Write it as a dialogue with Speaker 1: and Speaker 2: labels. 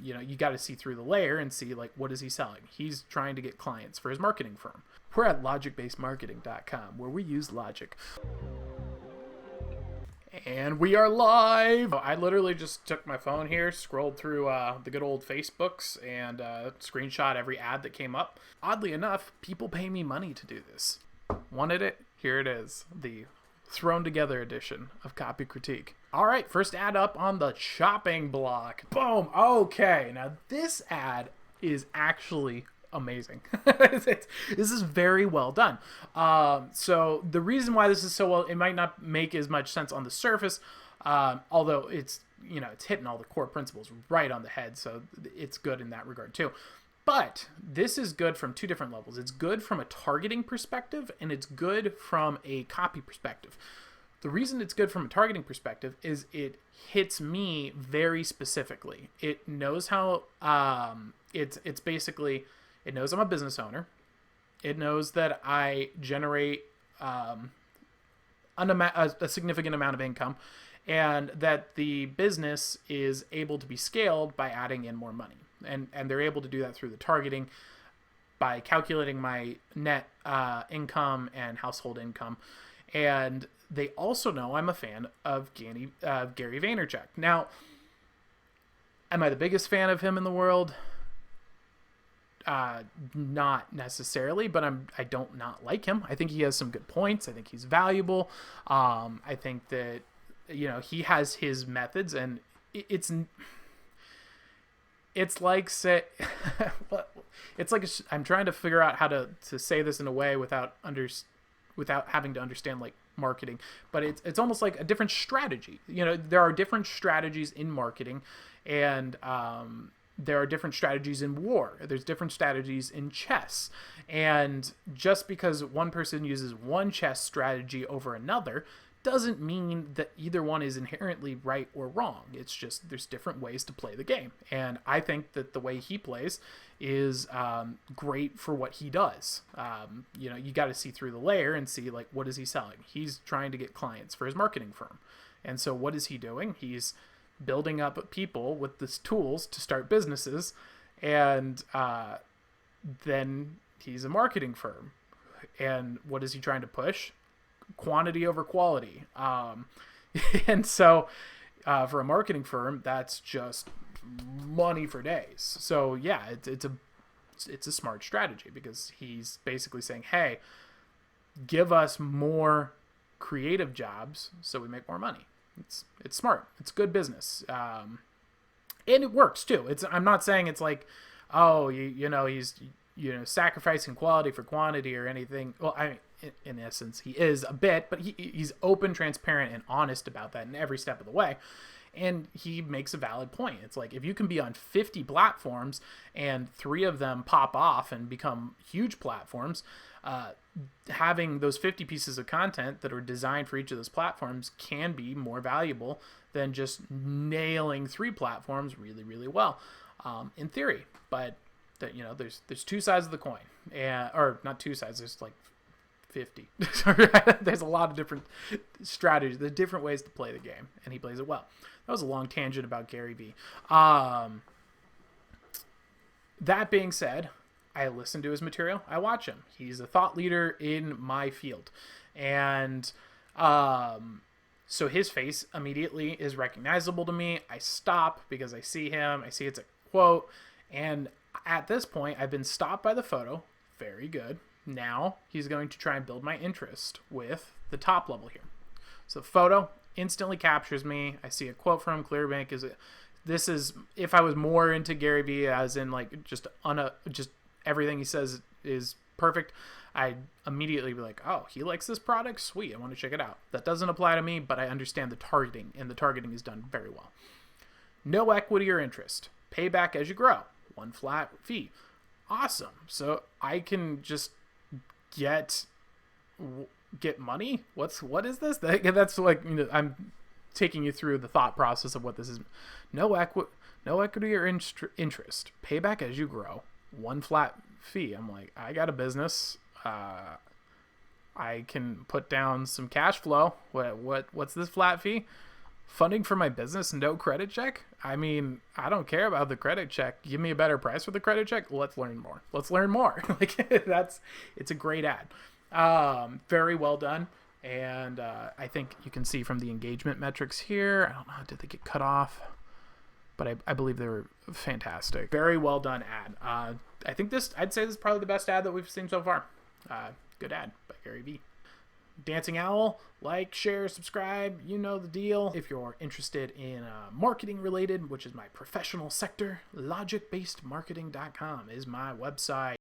Speaker 1: You got to see through the layer and see, like, what is he selling? He's trying to get clients for his marketing firm. We're at logicbasedmarketing.com, where we use logic. And we are live. I literally just took my phone here, scrolled through the good old Facebooks, and screenshot every ad that came up. Oddly enough, people pay me money to do this. Wanted it? Here it is. The thrown together edition of Copy Critique. All right, first ad up on the chopping block. Boom. Okay, now this ad is actually amazing. This is very well done. So the reason why this is so well, it might not make as much sense on the surface, although it's hitting all the core principles right on the head, so it's good in that regard too. But this is good from two different levels. It's good from a targeting perspective, and it's good from a copy perspective. The reason it's good from a targeting perspective is it hits me very specifically. It knows how it's basically, it knows I'm a business owner. It knows that I generate a significant amount of income, and that the business is able to be scaled by adding in more money. And they're able to do that through the targeting by calculating my net income and household income. And they also know I'm a fan of Gary Vaynerchuk. Now, am I the biggest fan of him in the world? Not necessarily, but I don't not like him. I think he has some good points. I think he's valuable. I think that, he has his methods, and it's like I'm trying to figure out how to say this in a way without having to understand like marketing, but it's almost like a different strategy. There are different strategies in marketing, and there are different strategies in war. There's different strategies in chess. And just because one person uses one chess strategy over another doesn't mean that either one is inherently right or wrong. It's just there's different ways to play the game. And I think that the way he plays is great for what he does. You got to see through the layer and see, like, what is he selling? He's trying to get clients for his marketing firm. And so what is he doing? He's building up people with these tools to start businesses, and then he's a marketing firm. And what is he trying to push? Quantity over quality. And so for a marketing firm, that's just money for days. So yeah, it's a smart strategy, because he's basically saying, hey, give us more creative jobs so we make more money. It's smart. It's good business. And it works too. I'm not saying it's like, oh, he's sacrificing quality for quantity or anything. Well, I mean, in essence, he is a bit, but he's open, transparent, and honest about that in every step of the way. And he makes a valid point. It's like, if you can be on 50 platforms and 3 of them pop off and become huge platforms, having those 50 pieces of content that are designed for each of those platforms can be more valuable than just nailing 3 platforms really, really well, in theory. But there's 2 sides of the coin, or not 2 sides. There's like 50. There's a lot of different strategies. There's different ways to play the game, and he plays it well. That was a long tangent about Gary Vee. That being said, I listen to his material. I watch him. He's a thought leader in my field. And so his face immediately is recognizable to me. I stop because I see him. I see it's a quote. And at this point, I've been stopped by the photo. Very good. Now he's going to try and build my interest with the top level here. So the photo instantly captures me. I see a quote from ClearBANC. This is if I was more into Gary Vee, as in like just everything he says is perfect, I'd immediately be like, oh, he likes this product? Sweet, I want to check it out. That doesn't apply to me, but I understand the targeting, and the targeting is done very well. No equity or interest. Pay back as you grow. One flat fee. Awesome. So I can just get money? What is this? That's like, I'm taking you through the thought process of what this is. No equity or interest. Pay back as you grow. One flat fee. I'm like, I got a business. I can put down some cash flow. What's this flat fee? Funding for my business, no credit check? I mean, I don't care about the credit check. Give me a better price for the credit check. Let's learn more. Let's learn more. Like it's a great ad. Very well done. And I think you can see from the engagement metrics here, I don't know, did they get cut off? But I believe they were fantastic. Very well done ad. I think I'd say this is probably the best ad that we've seen so far. Good ad by Gary Vee. Dancing Owl, like, share, subscribe, you know the deal. If you're interested in marketing related, which is my professional sector, logicbasedmarketing.com is my website.